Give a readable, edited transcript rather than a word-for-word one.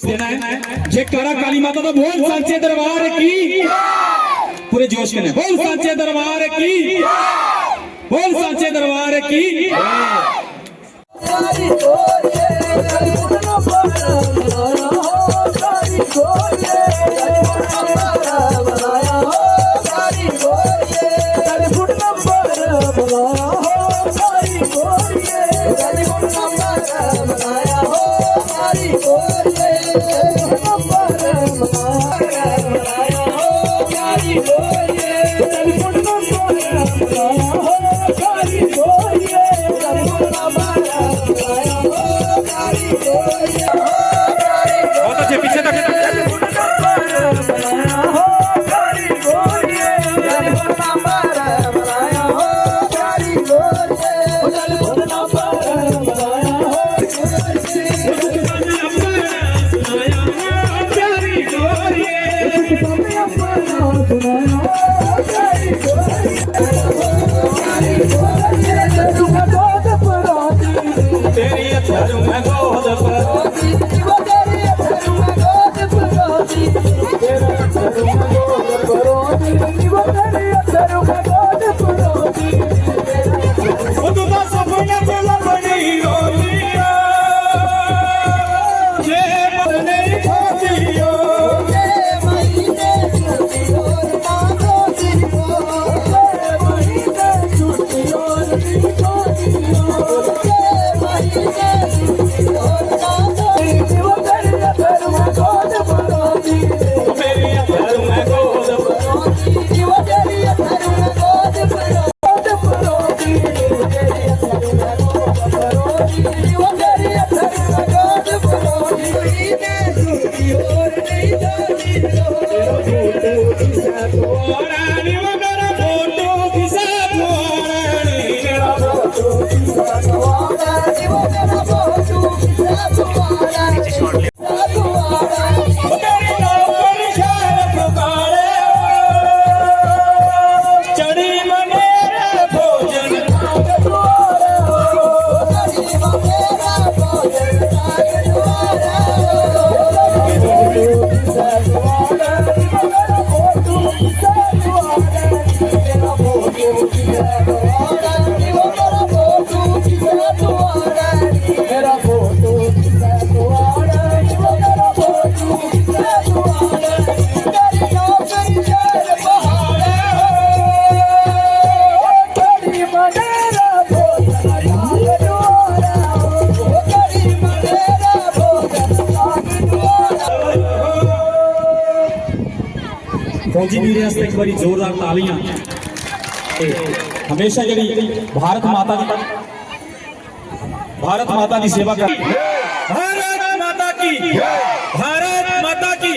देना है जयकारा काली माता का बोल सांचे दरबार की पूरे जोश में बोल सांचे दरबार की बोल सांचे दरबार की फौजी वीर एक बारी जोरदार तालियां हमेशा जी भारत माता की सेवा कर भारत माता की